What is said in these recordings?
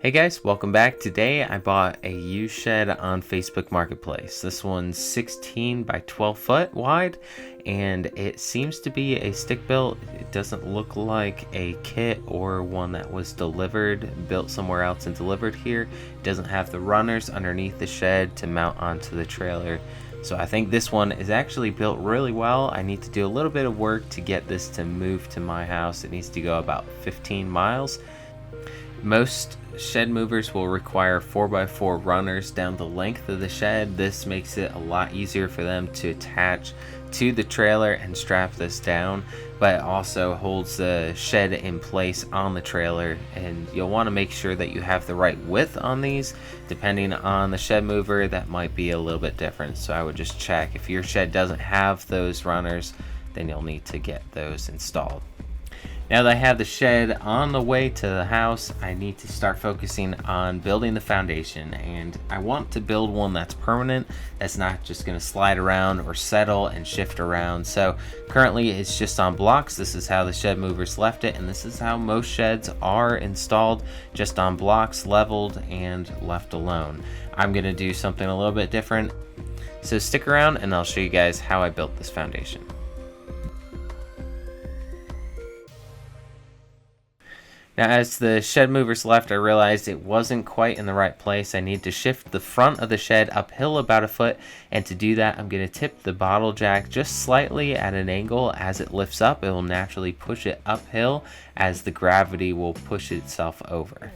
Hey guys, welcome back. Today I bought a used shed on Facebook Marketplace. This one's 16 by 12 foot wide and it seems to be a stick built. It doesn't look like a kit or one that was built somewhere else and delivered here. It doesn't have the runners underneath the shed to mount onto the trailer. So I think this one is actually built really well. I need to do a little bit of work to get this to move to my house. It needs to go about 15 miles. Most shed movers will require 4x4 runners down the length of the shed. This makes it a lot easier for them to attach to the trailer and strap this down, but it also holds the shed in place on the trailer, and you'll want to make sure that you have the right width on these. Depending on the shed mover, that might be a little bit different, so I would just check. If your shed doesn't have those runners, then you'll need to get those installed. Now that I have the shed on the way to the house, I need to start focusing on building the foundation, and I want to build one that's permanent, that's not just going to slide around or settle and shift around. So currently it's just on blocks. This is how the shed movers left it, and this is how most sheds are installed, just on blocks, leveled and left alone. I'm going to do something a little bit different, so stick around and I'll show you guys how I built this foundation. Now, as the shed movers left, I realized it wasn't quite in the right place. I need to shift the front of the shed uphill about a foot, and to do that, I'm going to tip the bottle jack just slightly at an angle. As it lifts up, it will naturally push it uphill as the gravity will push itself over.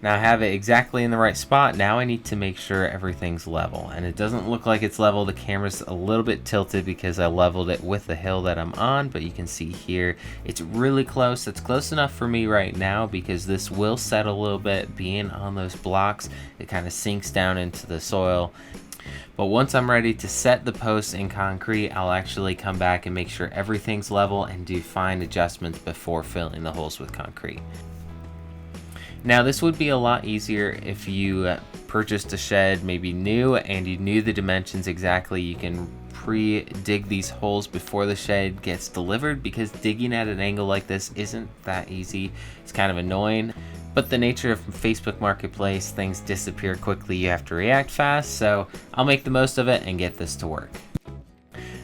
Now I have it exactly in the right spot. Now I need to make sure everything's level, and it doesn't look like it's level. The camera's a little bit tilted because I leveled it with the hill that I'm on, but you can see here it's really close. It's close enough for me right now because this will set a little bit. Being on those blocks, it kind of sinks down into the soil. But once I'm ready to set the posts in concrete, I'll actually come back and make sure everything's level and do fine adjustments before filling the holes with concrete. Now this would be a lot easier if you purchased a shed maybe new and you knew the dimensions exactly. You can pre-dig these holes before the shed gets delivered, because digging at an angle like this isn't that easy. It's kind of annoying, but the nature of Facebook Marketplace, things disappear quickly. You have to react fast, so I'll make the most of it and get this to work.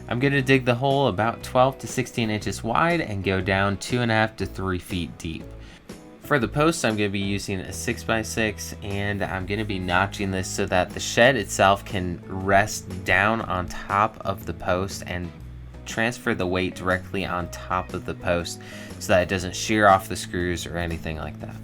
I'm going to dig the hole about 12 to 16 inches wide and go down 2.5 to 3 feet deep. For the posts, I'm going to be using a 6x6, and I'm going to be notching this so that the shed itself can rest down on top of the post and transfer the weight directly on top of the post so that it doesn't shear off the screws or anything like that.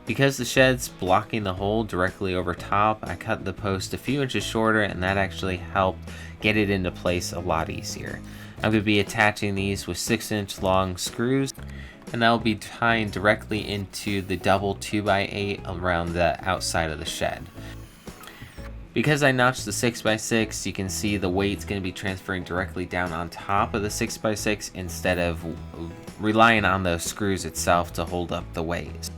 Because the shed's blocking the hole directly over top, I cut the post a few inches shorter, and that actually helped get it into place a lot easier. I'm going to be attaching these with 6-inch long screws, and that will be tying directly into the double 2x8 around the outside of the shed. Because I notched the 6x6, you can see the weight's going to be transferring directly down on top of the 6x6 instead of relying on those screws itself to hold up the weight.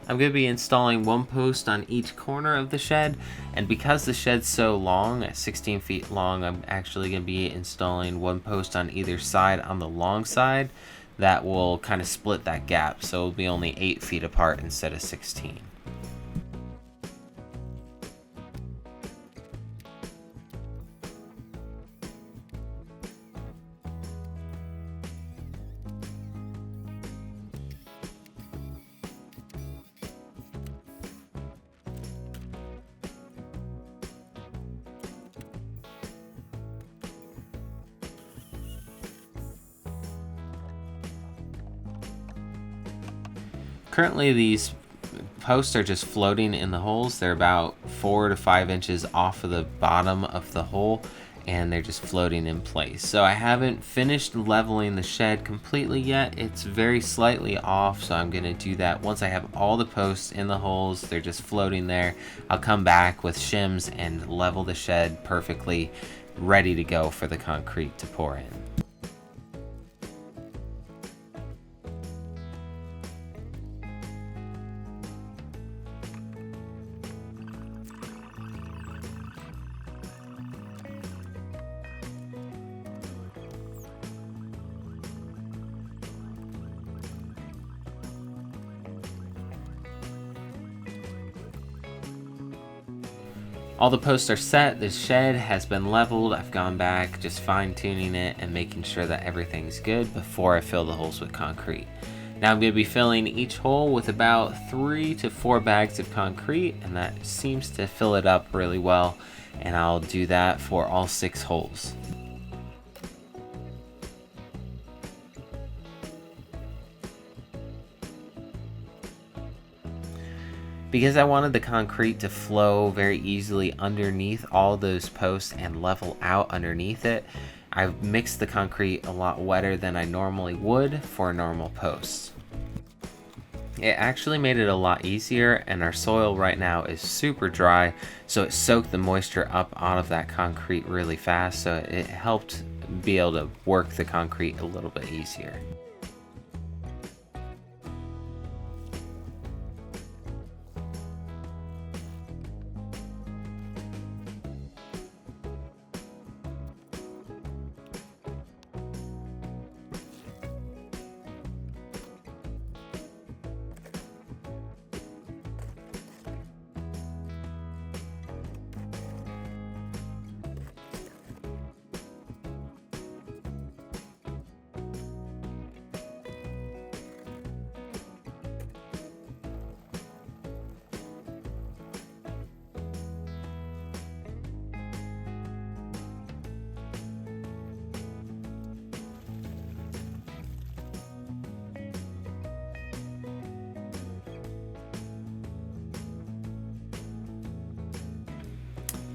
I'm going to be installing one post on each corner of the shed, and because the shed's so long, at 16 feet long, I'm actually going to be installing one post on either side on the long side that will kind of split that gap, so it'll be only 8 feet apart instead of 16. Currently these posts are just floating in the holes. They're about 4 to 5 inches off of the bottom of the hole, and they're just floating in place. So I haven't finished leveling the shed completely yet. It's very slightly off, so I'm gonna do that once I have all the posts in the holes. They're just floating there. I'll come back with shims and level the shed perfectly, ready to go for the concrete to pour in. All the posts are set, the shed has been leveled. I've gone back, just fine tuning it and making sure that everything's good before I fill the holes with concrete. Now I'm going to be filling each hole with about 3 to 4 bags of concrete, and that seems to fill it up really well, and I'll do that for all 6 holes. Because I wanted the concrete to flow very easily underneath all those posts and level out underneath it, I mixed the concrete a lot wetter than I normally would for normal posts. It actually made it a lot easier, and our soil right now is super dry, so it soaked the moisture up out of that concrete really fast, so it helped be able to work the concrete a little bit easier.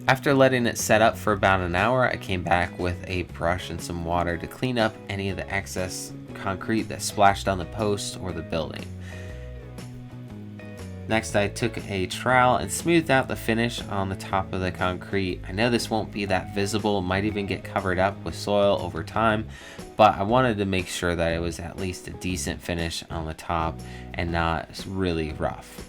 After letting it set up for about an hour, I came back with a brush and some water to clean up any of the excess concrete that splashed on the post or the building. Next, I took a trowel and smoothed out the finish on the top of the concrete. I know this won't be that visible, might even get covered up with soil over time, but I wanted to make sure that it was at least a decent finish on the top and not really rough.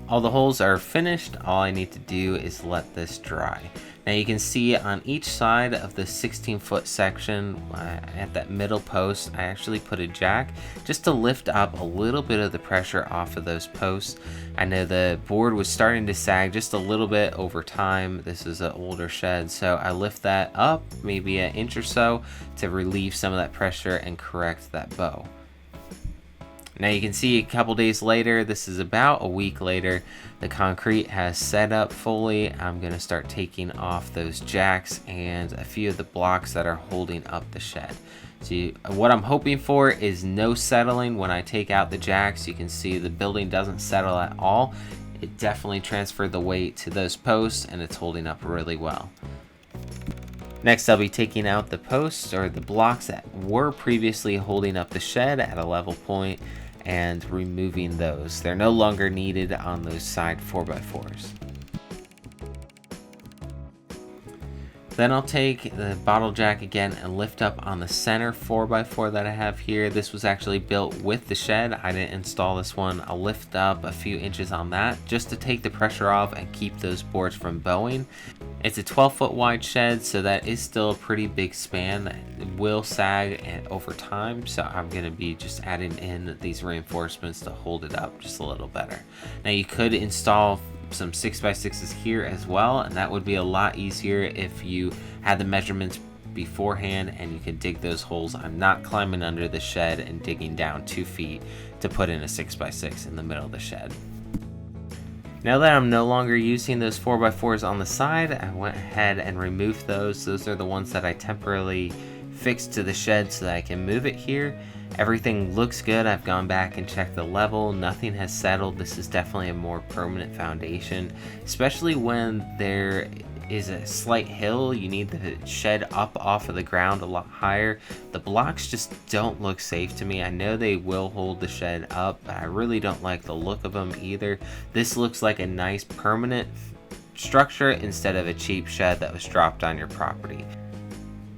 All the holes are finished. All I need to do is let this dry. Now you can see on each side of the 16-foot section at that middle post, I actually put a jack just to lift up a little bit of the pressure off of those posts. I know the board was starting to sag just a little bit over time. This is an older shed, so I lift that up maybe an inch or so to relieve some of that pressure and correct that bow. Now you can see a couple days later, this is about a week later, the concrete has set up fully. I'm going to start taking off those jacks and a few of the blocks that are holding up the shed. So what I'm hoping for is no settling when I take out the jacks. You can see the building doesn't settle at all. It definitely transferred the weight to those posts and it's holding up really well. Next, I'll be taking out the posts or the blocks that were previously holding up the shed at a level point and removing those. They're no longer needed on those side 4x4s. Then I'll take the bottle jack again and lift up on the center 4x4 that I have here. This was actually built with the shed. I didn't install this one. I'll lift up a few inches on that just to take the pressure off and keep those boards from bowing. It's a 12-foot wide shed, so that is still a pretty big span. It will sag over time, so I'm going to be just adding in these reinforcements to hold it up just a little better. Now you could install some 6x6s here as well, and that would be a lot easier if you had the measurements beforehand and you could dig those holes. I'm not climbing under the shed and digging down 2 feet to put in a 6x6 in the middle of the shed. Now that I'm no longer using those 4x4s on the side, I went ahead and removed those. Those are the ones that I temporarily fixed to the shed so that I can move it here. Everything looks good. I've gone back and checked the level. Nothing has settled. This is definitely a more permanent foundation, especially when there is a slight hill. You need the shed up off of the ground a lot higher. The blocks just don't look safe to me. I know they will hold the shed up, but I really don't like the look of them either. This looks like a nice permanent structure instead of a cheap shed that was dropped on your property.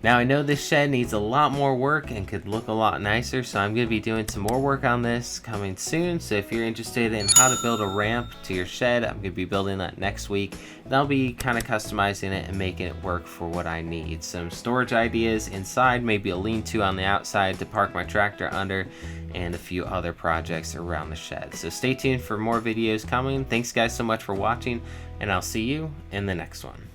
Now I know this shed needs a lot more work and could look a lot nicer, so I'm going to be doing some more work on this coming soon. So if you're interested in how to build a ramp to your shed, I'm going to be building that next week. And I'll be kind of customizing it and making it work for what I need. Some storage ideas inside, maybe a lean-to on the outside to park my tractor under, and a few other projects around the shed. So stay tuned for more videos coming. Thanks guys so much for watching, and I'll see you in the next one.